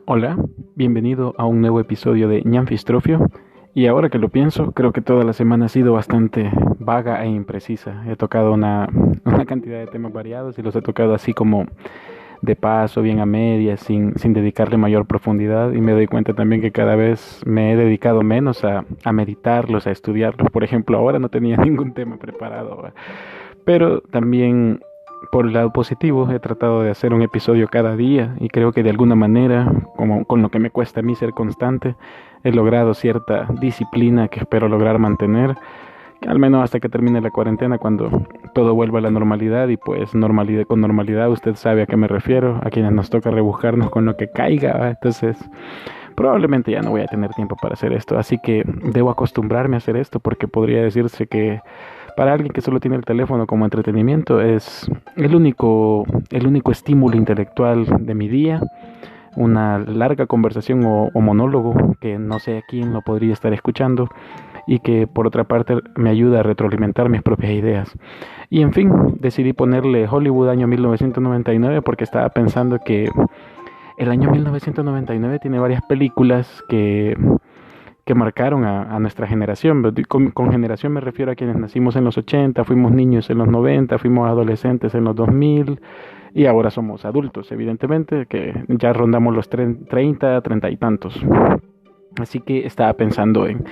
Hola, bienvenido a un nuevo episodio de Ñanfistrofio. Y ahora que lo pienso, creo que toda la semana ha sido bastante vaga e imprecisa. He tocado una cantidad de temas variados y los he tocado así como de paso, bien a medias, sin dedicarle mayor profundidad. Y me doy cuenta también que cada vez me he dedicado menos a meditarlos, a estudiarlos. Por ejemplo, ahora no tenía ningún tema preparado, ¿va? Pero también por el lado positivo he tratado de hacer un episodio cada día y creo que de alguna manera, como con lo que me cuesta a mí ser constante, he logrado cierta disciplina que espero lograr mantener, al menos hasta que termine la cuarentena, cuando todo vuelva a la normalidad. Y pues normalidad, con normalidad usted sabe a qué me refiero, a quienes nos toca rebuscarnos con lo que caiga, ¿va? Entonces probablemente ya no voy a tener tiempo para hacer esto, así que debo acostumbrarme a hacer esto, porque podría decirse que para alguien que solo tiene el teléfono como entretenimiento es el único estímulo intelectual de mi día, una larga conversación o monólogo que no sé a quién lo podría estar escuchando y que por otra parte me ayuda a retroalimentar mis propias ideas. Y en fin, decidí ponerle Hollywood año 1999 porque estaba pensando que el año 1999 tiene varias películas que marcaron a nuestra generación. Con generación me refiero a quienes nacimos en los 80, fuimos niños en los 90, fuimos adolescentes en los 2000 y ahora somos adultos, evidentemente, que ya rondamos los 30, 30 y tantos. Así que estaba pensando en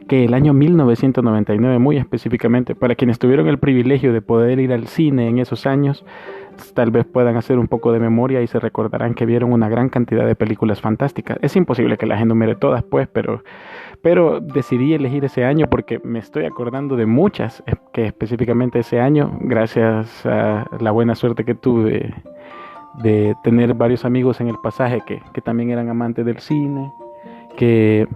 que el año 1999, muy específicamente, para quienes tuvieron el privilegio de poder ir al cine en esos años, tal vez puedan hacer un poco de memoria y se recordarán que vieron una gran cantidad de películas fantásticas. Es imposible que las enumere todas, pues, pero decidí elegir ese año porque me estoy acordando de muchas que específicamente ese año, gracias a la buena suerte que tuve de tener varios amigos en el pasaje que también eran amantes del cine, que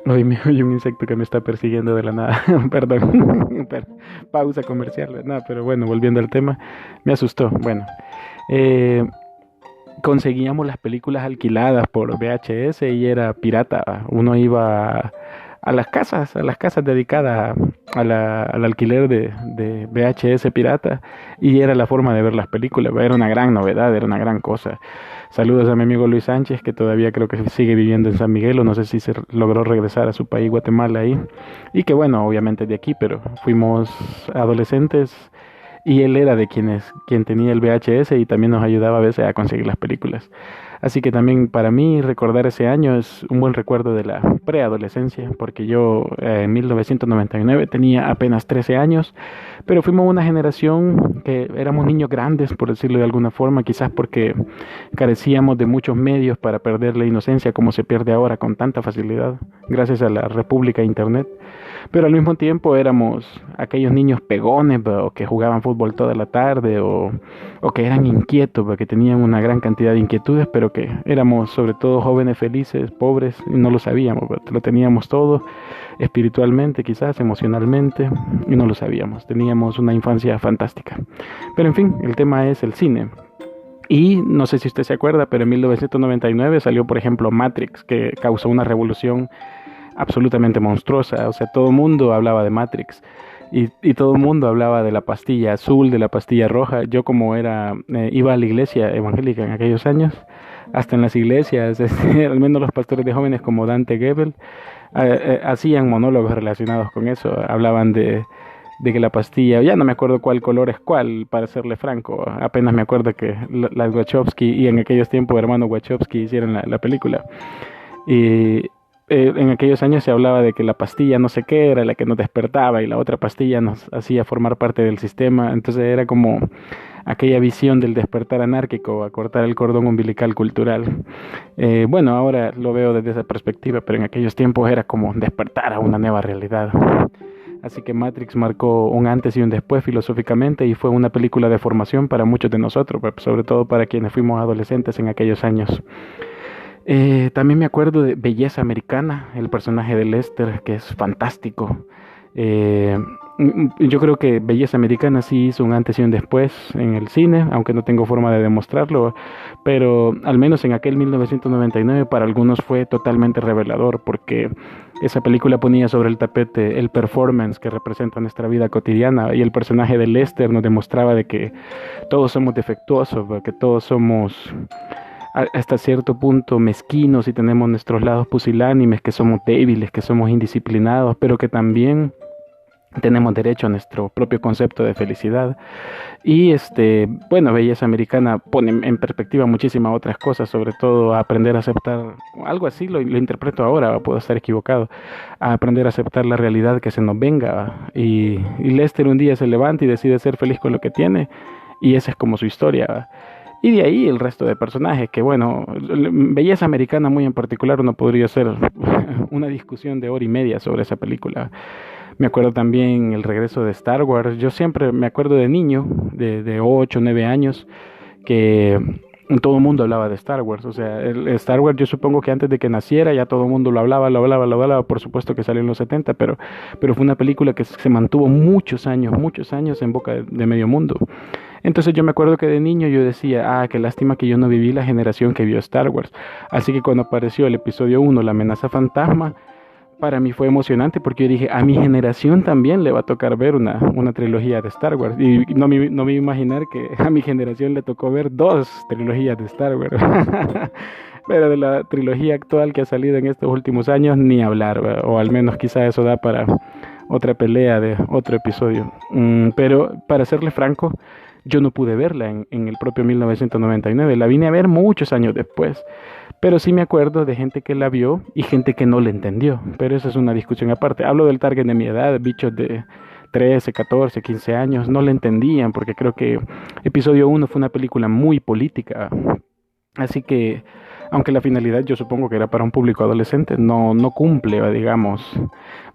hoy me oye un insecto que me está persiguiendo de la nada. Perdón, pausa comercial. No, pero bueno, volviendo al tema, me asustó. Bueno, eh, conseguíamos las películas alquiladas por VHS y era pirata. Uno iba a las casas dedicadas al alquiler de VHS pirata, y era la forma de ver las películas. Era una gran novedad, era una gran cosa. Saludos a mi amigo Luis Sánchez, que todavía creo que sigue viviendo en San Miguel, o no sé si se logró regresar a su país, Guatemala, ahí. Y que bueno, obviamente de aquí, pero fuimos adolescentes y él era de quien tenía el VHS y también nos ayudaba a veces a conseguir las películas. Así que también para mí recordar ese año es un buen recuerdo de la preadolescencia, porque yo en 1999 tenía apenas 13 años, pero fuimos una generación que éramos niños grandes, por decirlo de alguna forma, quizás porque carecíamos de muchos medios para perder la inocencia como se pierde ahora con tanta facilidad, gracias a la República Internet. Pero al mismo tiempo éramos aquellos niños pegones, o que jugaban fútbol toda la tarde, o que eran inquietos, que tenían una gran cantidad de inquietudes, pero que éramos sobre todo jóvenes felices, pobres, y no lo sabíamos, lo teníamos todo, espiritualmente quizás, emocionalmente, y no lo sabíamos. Teníamos una infancia fantástica. Pero en fin, el tema es el cine. Y no sé si usted se acuerda, pero en 1999 salió, por ejemplo, Matrix, que causó una revolución absolutamente monstruosa. O sea, todo el mundo hablaba de Matrix y todo el mundo hablaba de la pastilla azul, de la pastilla roja. Yo, como iba a la iglesia evangélica en aquellos años, hasta en las iglesias, al menos los pastores de jóvenes como Dante Gebel hacían monólogos relacionados con eso. Hablaban de que la pastilla, ya no me acuerdo cuál color es cuál, para serle franco. Apenas me acuerdo que las Wachowski, y en aquellos tiempos hermano Wachowski, hicieron la película. Y en aquellos años se hablaba de que la pastilla no sé qué era la que nos despertaba y la otra pastilla nos hacía formar parte del sistema. Entonces era como aquella visión del despertar anárquico, a cortar el cordón umbilical cultural. Bueno, ahora lo veo desde esa perspectiva, pero en aquellos tiempos era como despertar a una nueva realidad. Así que Matrix marcó un antes y un después filosóficamente, y fue una película de formación para muchos de nosotros, sobre todo para quienes fuimos adolescentes en aquellos años. También me acuerdo de Belleza Americana, el personaje de Lester, que es fantástico. Eh, yo creo que Belleza Americana sí hizo un antes y un después en el cine, aunque no tengo forma de demostrarlo, pero al menos en aquel 1999 para algunos fue totalmente revelador, porque esa película ponía sobre el tapete el performance que representa nuestra vida cotidiana, y el personaje de Lester nos demostraba de que todos somos defectuosos, que todos somos hasta cierto punto mezquinos y tenemos nuestros lados pusilánimes, que somos débiles, que somos indisciplinados, pero que también tenemos derecho a nuestro propio concepto de felicidad. Y bueno, Belleza Americana pone en perspectiva muchísimas otras cosas, sobre todo a aprender a aceptar, algo así lo interpreto ahora, puedo estar equivocado, a aprender a aceptar la realidad que se nos venga. Y Lester un día se levanta y decide ser feliz con lo que tiene, y esa es como su historia. Y de ahí el resto de personajes, que bueno, Belleza Americana muy en particular, uno podría hacer una discusión de hora y media sobre esa película. Me acuerdo también el regreso de Star Wars. Yo siempre me acuerdo de niño, de 8 9 años, que todo el mundo hablaba de Star Wars. O sea, el Star Wars yo supongo que antes de que naciera ya todo el mundo lo hablaba, lo hablaba, lo hablaba. Por supuesto que salió en los 70, pero fue una película que se mantuvo muchos años en boca de medio mundo. Entonces yo me acuerdo que de niño yo decía, qué lástima que yo no viví la generación que vio Star Wars. Así que cuando apareció el episodio 1, La amenaza fantasma, para mí fue emocionante porque yo dije, a mi generación también le va a tocar ver una trilogía de Star Wars. Y no me iba a imaginar que a mi generación le tocó ver 2 trilogías de Star Wars. Pero de la trilogía actual que ha salido en estos últimos años, ni hablar, ¿verdad? O al menos quizá eso da para otra pelea de otro episodio. Pero para serle franco, yo no pude verla en el propio 1999. La vine a ver muchos años después. Pero sí me acuerdo de gente que la vio y gente que no la entendió. Pero esa es una discusión aparte. Hablo del target de mi edad, bichos de 13, 14, 15 años. No la entendían porque creo que episodio 1 fue una película muy política. Así que, aunque la finalidad yo supongo que era para un público adolescente, no cumple, digamos.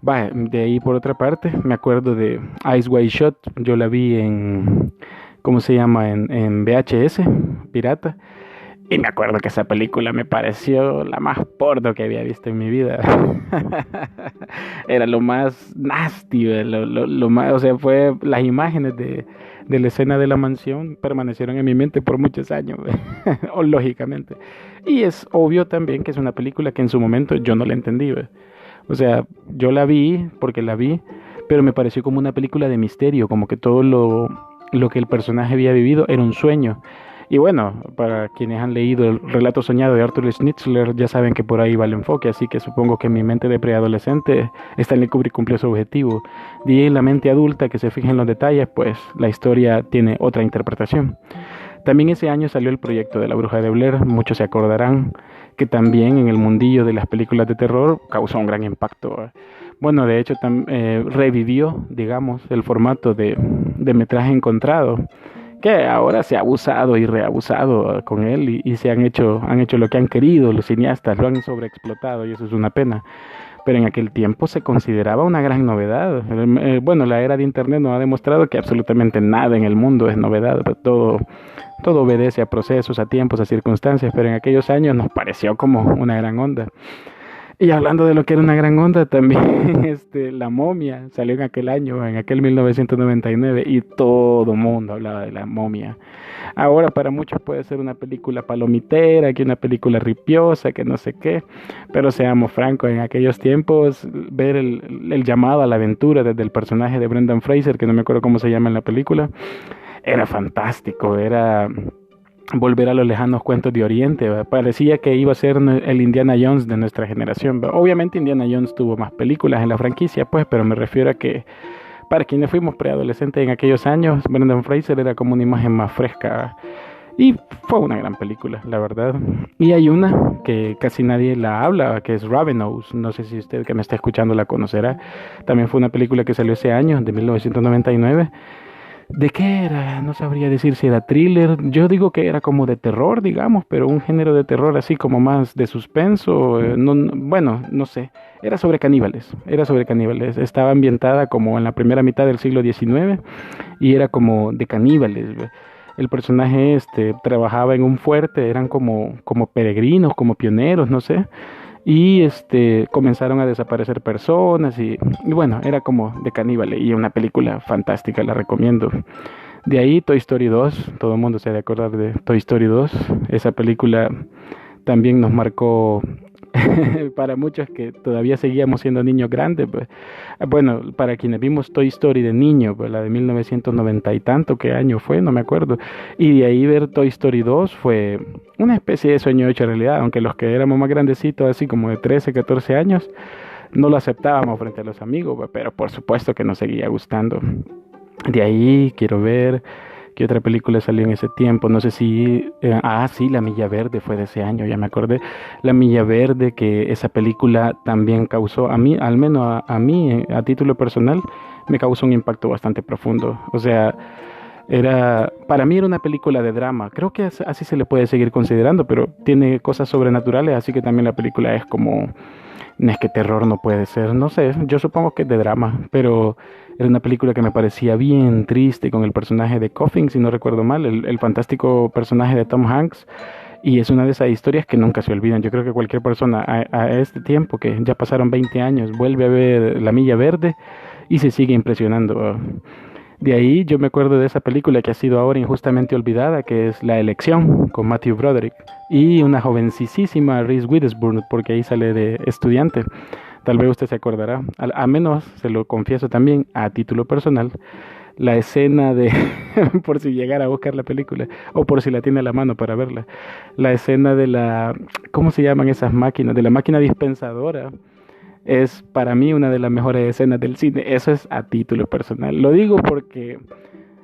De ahí por otra parte, me acuerdo de Eyes Wide Shut. Yo la vi en, ¿cómo se llama? En VHS, pirata. Y me acuerdo que esa película me pareció la más porno que había visto en mi vida. Era lo más nasty, lo más, o sea, fue las imágenes de la escena de la mansión permanecieron en mi mente por muchos años, o lógicamente. Y es obvio también que es una película que en su momento yo no la entendí, ¿ve? O sea, yo la vi porque la vi, pero me pareció como una película de misterio, como que todo lo que el personaje había vivido era un sueño. Y bueno, para quienes han leído el relato soñado de Arthur Schnitzler, ya saben que por ahí va el enfoque, así que supongo que en mi mente de preadolescente Stanley Kubrick cumplió su objetivo. Y en la mente adulta que se fija en los detalles, pues la historia tiene otra interpretación. También ese año salió el proyecto de La Bruja de Blair, muchos se acordarán que también en el mundillo de las películas de terror causó un gran impacto. Bueno, de hecho revivió, digamos, el formato de metraje encontrado, que ahora se ha abusado y reabusado con él y se han hecho lo que han querido, los cineastas lo han sobreexplotado y eso es una pena. Pero en aquel tiempo se consideraba una gran novedad. Bueno, la era de Internet nos ha demostrado que absolutamente nada en el mundo es novedad, todo obedece a procesos, a tiempos, a circunstancias, pero en aquellos años nos pareció como una gran onda. Y hablando de lo que era una gran onda, también La Momia salió en aquel año, en aquel 1999, y todo mundo hablaba de La Momia. Ahora para muchos puede ser una película palomitera, que una película ripiosa, que no sé qué, pero seamos francos, en aquellos tiempos ver el llamado a la aventura desde el personaje de Brendan Fraser, que no me acuerdo cómo se llama en la película, era fantástico, era volver a los lejanos cuentos de Oriente, ¿verdad? Parecía que iba a ser el Indiana Jones de nuestra generación, ¿verdad? Obviamente Indiana Jones tuvo más películas en la franquicia, pues, pero me refiero a que para quienes fuimos preadolescentes en aquellos años, Brendan Fraser era como una imagen más fresca, ¿verdad? Y fue una gran película, la verdad. Y hay una que casi nadie la habla, que es Ravenous. No sé si usted que me está escuchando la conocerá. También fue una película que salió ese año, de 1999. ¿De qué era? No sabría decir si era thriller. Yo digo que era como de terror, digamos, pero un género de terror así como más de suspenso. Bueno, no sé. Era sobre caníbales. Estaba ambientada como en la primera mitad del siglo XIX y era como de caníbales. El personaje trabajaba en un fuerte, eran como peregrinos, como pioneros, no sé. Y comenzaron a desaparecer personas y bueno, era como de caníbales y una película fantástica, la recomiendo. De ahí Toy Story 2, todo el mundo se ha de acordar de Toy Story 2. Esa película también nos marcó para muchos que todavía seguíamos siendo niños grandes, pues, bueno, para quienes vimos Toy Story de niño, pues la de 1990 y tanto, ¿qué año fue? No me acuerdo. Y de ahí ver Toy Story 2 fue una especie de sueño hecho realidad, aunque los que éramos más grandecitos, así como de 13, 14 años, no lo aceptábamos frente a los amigos, pues, pero por supuesto que nos seguía gustando. De ahí quiero ver qué otra película salió en ese tiempo. No sé si... sí, La Milla Verde fue de ese año, ya me acordé. La Milla Verde, que esa película también causó, a mí, al menos a mí, a título personal, me causó un impacto bastante profundo. O sea, para mí era una película de drama. Creo que así se le puede seguir considerando, pero tiene cosas sobrenaturales, así que también la película es como... No es que terror no puede ser, no sé, yo supongo que es de drama, pero era una película que me parecía bien triste con el personaje de Coffin, si no recuerdo mal, el fantástico personaje de Tom Hanks, y es una de esas historias que nunca se olvidan. Yo creo que cualquier persona a este tiempo, que ya pasaron 20 años, vuelve a ver La Milla Verde y se sigue impresionando. De ahí yo me acuerdo de esa película que ha sido ahora injustamente olvidada, que es La Elección, con Matthew Broderick, y una jovencísima Reese Witherspoon, porque ahí sale de estudiante. Tal vez usted se acordará, a menos, se lo confieso también, a título personal, la escena de, por si llegara a buscar la película, o por si la tiene a la mano para verla, la escena de la, ¿cómo se llaman esas máquinas? De la máquina dispensadora, es para mí una de las mejores escenas del cine. Eso es a título personal. Lo digo porque,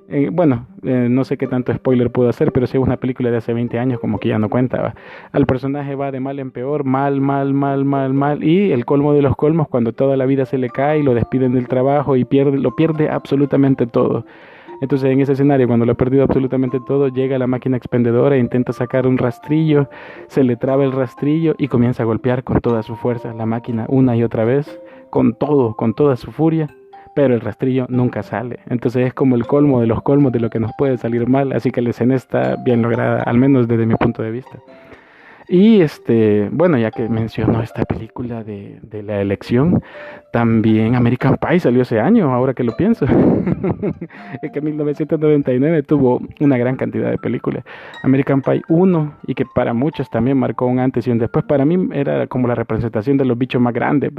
no sé qué tanto spoiler puedo hacer, pero si es una película de hace 20 años, como que ya no cuenta. ¿Va? Al personaje va de mal en peor, mal, mal, mal, mal, mal. Y el colmo de los colmos, cuando toda la vida se le cae y lo despiden del trabajo y lo pierde absolutamente todo. Entonces en ese escenario, cuando lo ha perdido absolutamente todo, llega la máquina expendedora e intenta sacar un rastrillo, se le traba el rastrillo y comienza a golpear con toda su fuerza la máquina una y otra vez, con todo, con toda su furia, pero el rastrillo nunca sale. Entonces es como el colmo de los colmos de lo que nos puede salir mal, así que la escena está bien lograda, al menos desde mi punto de vista. Y ya que mencionó esta película de La Elección, también American Pie salió ese año, ahora que lo pienso. Es que 1999 tuvo una gran cantidad de películas. American Pie 1, y que para muchos también marcó un antes y un después. Para mí era como la representación de los bichos más grandes.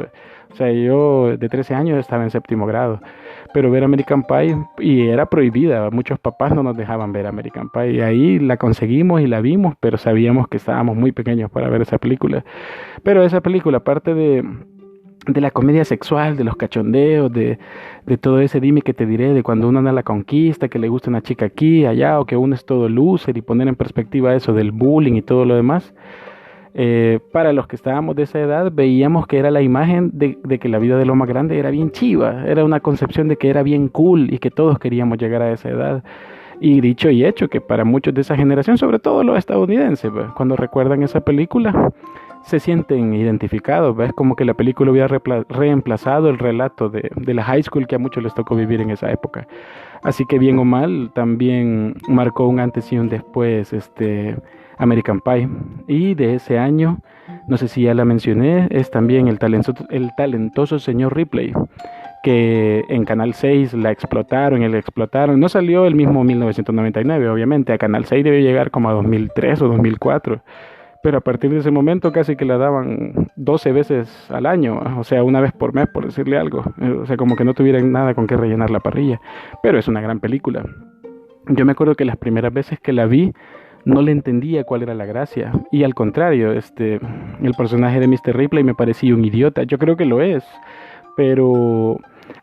O sea, yo de 13 años estaba en séptimo grado. Pero ver American Pie, y era prohibida, muchos papás no nos dejaban ver American Pie, y ahí la conseguimos y la vimos, pero sabíamos que estábamos muy pequeños para ver esa película. Pero esa película, aparte de la comedia sexual, de los cachondeos, de todo ese dime que te diré, de cuando uno anda a la conquista, que le gusta una chica aquí, allá, o que uno es todo loser, y poner en perspectiva eso del bullying y todo lo demás, para los que estábamos de esa edad, veíamos que era la imagen de que la vida de lo más grande era bien chiva, era una concepción de que era bien cool y que todos queríamos llegar a esa edad. Y dicho y hecho, que para muchos de esa generación, sobre todo los estadounidenses, pues, cuando recuerdan esa película, se sienten identificados, ¿ves? Como que la película hubiera reemplazado el relato de la high school que a muchos les tocó vivir en esa época. Así que bien o mal, también marcó un antes y un después American Pie. Y de ese año, no sé si ya la mencioné, es también el talentoso señor Ripley, que en Canal 6 la explotaron. No salió el mismo 1999, obviamente. A Canal 6 debió llegar como a 2003 o 2004. Pero a partir de ese momento casi que la daban 12 veces al año, o sea, una vez por mes, por decirle algo. O sea, como que no tuvieran nada con qué rellenar la parrilla. Pero es una gran película. Yo me acuerdo que las primeras veces que la vi, no le entendía cuál era la gracia. Y al contrario, el personaje de Mr. Ripley me parecía un idiota. Yo creo que lo es. Pero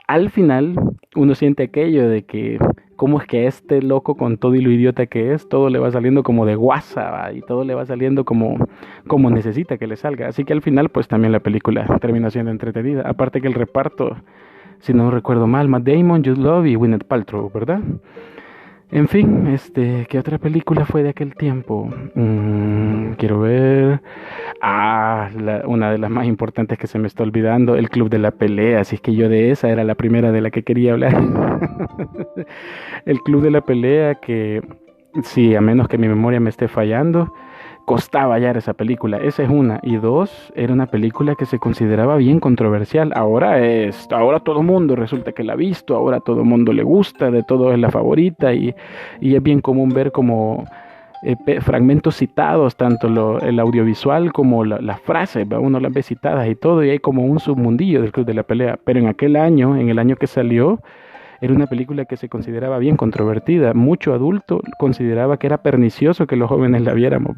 al final uno siente aquello de que cómo es que a este loco, con todo y lo idiota que es, todo le va saliendo como de guasa, ¿va? Y todo le va saliendo como necesita que le salga. Así que al final pues también la película termina siendo entretenida. Aparte que el reparto, si no recuerdo mal, Matt Damon, Jude Law y Gwyneth Paltrow, ¿verdad? En fin, ¿qué otra película fue de aquel tiempo? Quiero ver. Una de las más importantes que se me está olvidando, El Club de la Pelea. Así es que yo de esa era la primera de la que quería hablar. El Club de la Pelea, que sí, a menos que mi memoria me esté fallando, costaba hallar esa película. Esa es una. Y dos, era una película que se consideraba bien controversial. Ahora todo el mundo resulta que la ha visto, ahora todo el mundo le gusta, de todo es la favorita, y es bien común ver como fragmentos citados, tanto el audiovisual como las frases, ¿va? Uno las ve citadas y todo, y hay como un submundillo del Club de la Pelea. Pero en aquel año, en el año que salió, era una película que se consideraba bien controvertida. Mucho adulto consideraba que era pernicioso que los jóvenes la viéramos.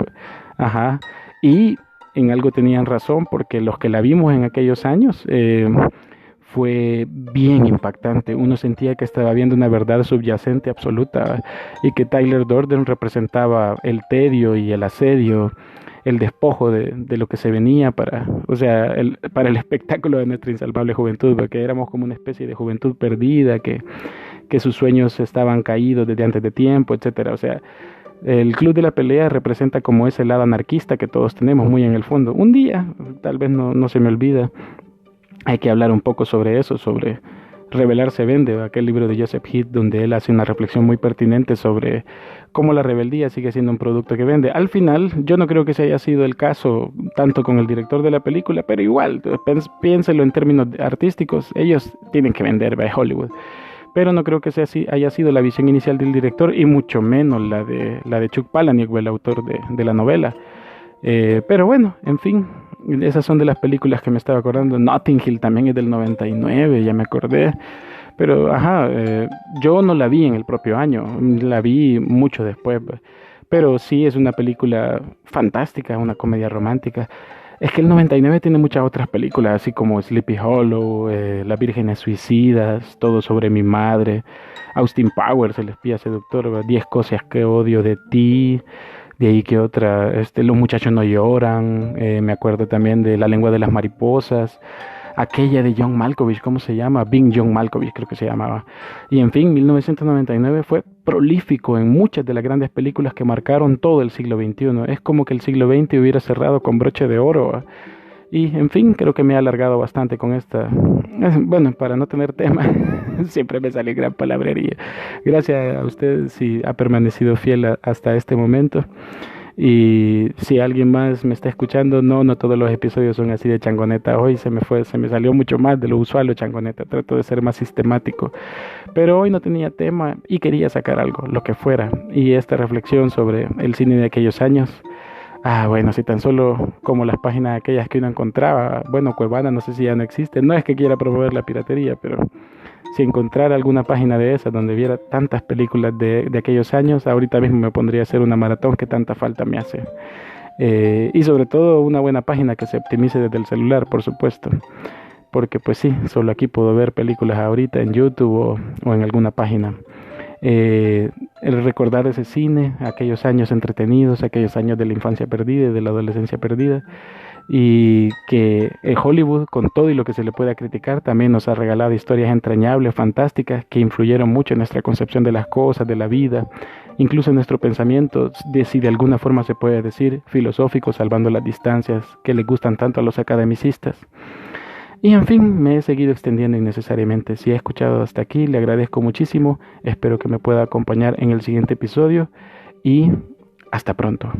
Ajá. Y en algo tenían razón, porque los que la vimos en aquellos años fue bien impactante. Uno sentía que estaba viendo una verdad subyacente absoluta y que Tyler Durden representaba el tedio y el asedio, el despojo de lo que se venía para, o sea, para el espectáculo de nuestra insalvable juventud, porque éramos como una especie de juventud perdida, que sus sueños estaban caídos desde antes de tiempo, etcétera. O sea, el Club de la Pelea representa como ese lado anarquista que todos tenemos muy en el fondo. Un día, tal vez no se me olvida, hay que hablar un poco sobre eso, sobre Rebelar se vende, aquel libro de Joseph Heath, donde él hace una reflexión muy pertinente sobre cómo la rebeldía sigue siendo un producto que vende. Al final, yo no creo que ese haya sido el caso tanto con el director de la película, pero igual, piénselo en términos artísticos, ellos tienen que vender, ¿va? Hollywood. Pero no creo que haya sido la visión inicial del director y mucho menos la de Chuck Palahniuk, el autor de la novela. Pero bueno, en fin, esas son de las películas que me estaba acordando. Notting Hill también es del 99, ya me acordé. Pero, ajá, yo no la vi en el propio año, la vi mucho después. Pero sí es una película fantástica, una comedia romántica. Es que el 99 tiene muchas otras películas, así como Sleepy Hollow, Las Vírgenes Suicidas, Todo sobre mi madre, Austin Powers, El espía seductor, 10 cosas que odio de ti. De ahí que otra, Los muchachos no lloran, me acuerdo también de La lengua de las mariposas, aquella de John Malkovich, ¿cómo se llama? Bing John Malkovich creo que se llamaba. Y en fin, 1999 fue prolífico en muchas de las grandes películas que marcaron todo el siglo XXI. Es como que el siglo XX hubiera cerrado con broche de oro. Y en fin, creo que me he alargado bastante con esta. Bueno, para no tener tema, siempre me sale gran palabrería. Gracias a ustedes si ha permanecido fiel hasta este momento. Y si alguien más me está escuchando, no todos los episodios son así de changoneta. Hoy se me salió mucho más de lo usual de changoneta. Trato de ser más sistemático. Pero hoy no tenía tema y quería sacar algo, lo que fuera. Y esta reflexión sobre el cine de aquellos años. Bueno, si tan solo como las páginas aquellas que uno encontraba, bueno, Cuevana no sé si ya no existe, no es que quiera promover la piratería, pero si encontrara alguna página de esas donde viera tantas películas de aquellos años, ahorita mismo me pondría a hacer una maratón que tanta falta me hace. Y sobre todo una buena página que se optimice desde el celular, por supuesto, porque pues sí, solo aquí puedo ver películas ahorita en YouTube o en alguna página. El recordar ese cine, aquellos años entretenidos, aquellos años de la infancia perdida y de la adolescencia perdida, y que Hollywood, con todo y lo que se le pueda criticar, también nos ha regalado historias entrañables, fantásticas, que influyeron mucho en nuestra concepción de las cosas, de la vida, incluso en nuestro pensamiento, si de alguna forma se puede decir, filosófico, salvando las distancias que les gustan tanto a los academicistas. Y en fin, me he seguido extendiendo innecesariamente. Si ha escuchado hasta aquí, le agradezco muchísimo. Espero que me pueda acompañar en el siguiente episodio y hasta pronto.